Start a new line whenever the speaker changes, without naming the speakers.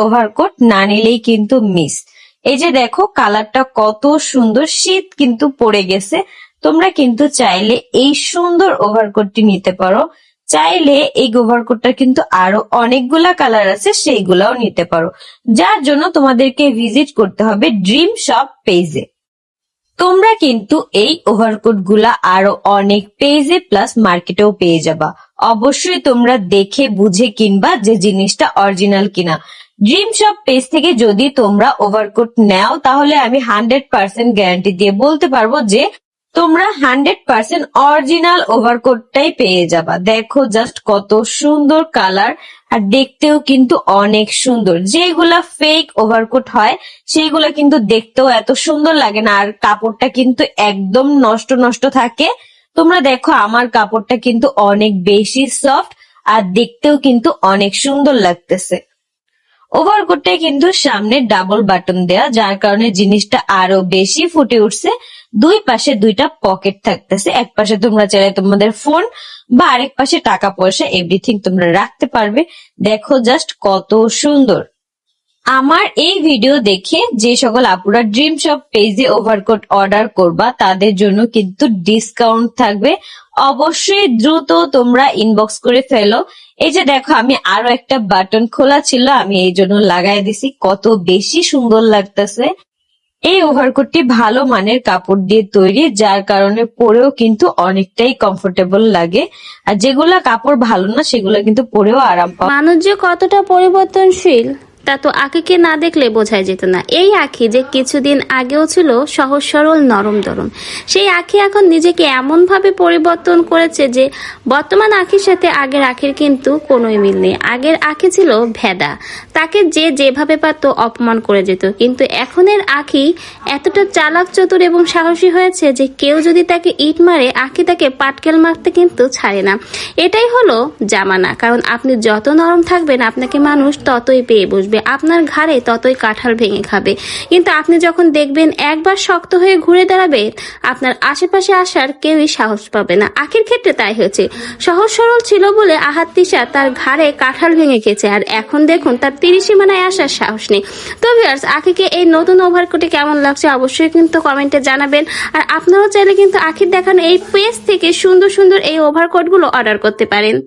Overcoat না নিলেই কিন্তু মিস। এই যে দেখো কালারটা কত সুন্দর, শীত কিন্তু পড়ে গেছে। তোমরা কিন্তু চাইলে এই সুন্দর ওভারকোটটি নিতে পারো। চাইলে এই ওভারকোটটা কিন্তু আরো অনেকগুলা কালার আছে, সেইগুলাও নিতে পারো। যার জন্য তোমাদেরকে ভিজিট করতে হবে ড্রিম শপ পেজে। তোমরা কিন্তু এই ওভারকোট গুলা আরো অনেক পেজে প্লাস মার্কেটেও পেয়ে যাবা। অবশ্যই তোমরা দেখে বুঝে কিনবা যে জিনিসটা অরিজিনাল কিনা। ড্রিম শপ পেজ থেকে যদি তোমরা ওভারকোট নাও তাহলে আমি 100% গ্যারান্টি দিয়ে বলতে পারবো যে তোমরা 100% অরিজিনাল ওভারকোটটাই পেয়ে যাবা। দেখো জাস্ট কত সুন্দর কালার, আর দেখতেও কিন্তু অনেক সুন্দর। যেগুলা ফেক ওভারকোট হয় সেইগুলা কিন্তু দেখতেও এত সুন্দর লাগে না, আর কাপড়টা কিন্তু একদম নষ্ট নষ্ট থাকে। তোমরা দেখো আমার কাপড়টা কিন্তু অনেক বেশি সফট, আর দেখতেও কিন্তু অনেক সুন্দর লাগতেছে। ওভারকোটটায় কিন্তু সামনে ডাবল বাটন দেয়া, যার কারণে জিনিসটা আরো বেশি ফুটে উঠছে। দুই পাশে দুইটা পকেট থাকতেছে, এক পাশে তোমরা চাইলে তোমাদের ফোন বা আরেক পাশে টাকা পয়সা এভরিথিং তোমরা রাখতে পারবে। দেখো জাস্ট কত সুন্দর। আমার এই ভিডিও দেখে যে সকল আপুরা ড্রিম শপ পেজে ওভারকোট অর্ডার করবা তাদের জন্য কিন্তু ডিসকাউন্ট থাকবে। অবশ্যই দ্রুত তোমরা ইনবক্স করে ফেলো। এই যে দেখো আমি আরো একটা বাটন খোলা ছিল, আমি এই জন্য লাগাই দিছি, কত বেশি সুন্দর লাগতেছে। এই ওভারকোটটি ভালো মানের কাপড় দিয়ে তৈরি, যার কারণে পরেও কিন্তু অনেকটাই কমফোর্টেবল লাগে। আর যেগুলা কাপড় ভালো না সেগুলা কিন্তু পরেও আরাম পাওয়া।
মানুষ যে কতটা পরিবর্তনশীল তা তো আঁখিকে না দেখলে বোঝাই যেত না। এই আঁখি যে কিছুদিন আগেও ছিল সহজ সরল নরম দরম, সেই আঁখি এখন নিজেকে এমন ভাবে পরিবর্তন করেছে যে বর্তমান আঁখির সাথে আগের আঁখির কিন্তু কোনোই মিল নেই। আগের আঁখি ছিল ভেদা, তাকে যে যেভাবে পারতো অপমান করে যেত, কিন্তু এখনের আঁখি এতটা চালাক চতুর এবং সাহসী হয়েছে যে কেউ যদি তাকে ইট মারে আঁখি তাকে পাটকেল মারতে কিন্তু ছাড়ে না। এটাই হলো জামানা, কারণ আপনি যত নরম থাকবেন আপনাকে মানুষ ততই পেয়ে বসবে, আপনার ঘাড়ে ততই কাঁঠাল ভেঙে খাবে। কিন্তু আপনি যখন দেখবেন একবার শক্ত হয়ে ঘুরে দাঁড়াবে, আপনার আশেপাশে আসার কেউই সাহস পাবে না। আঁখির ক্ষেত্রে তাই হয়েছে। সহজ সরল ছিল বলে আহাত তিশা তার ঘাড়ে কাঁঠাল ভেঙে খেয়েছে, আর এখন দেখুন তার 30 সীমানায় আসার সাহস নেই। তো ভিউয়ার্স, আঁখিকে এই নতুন ওভারকোটে কেমন লাগছে অবশ্যই কিন্তু কমেন্টে জানাবেন। আর আপনারাও চাইলে কিন্তু আঁখির দেখানো এই পেজ থেকে সুন্দর সুন্দর এই ওভারকোট গুলো অর্ডার করতে পারেন।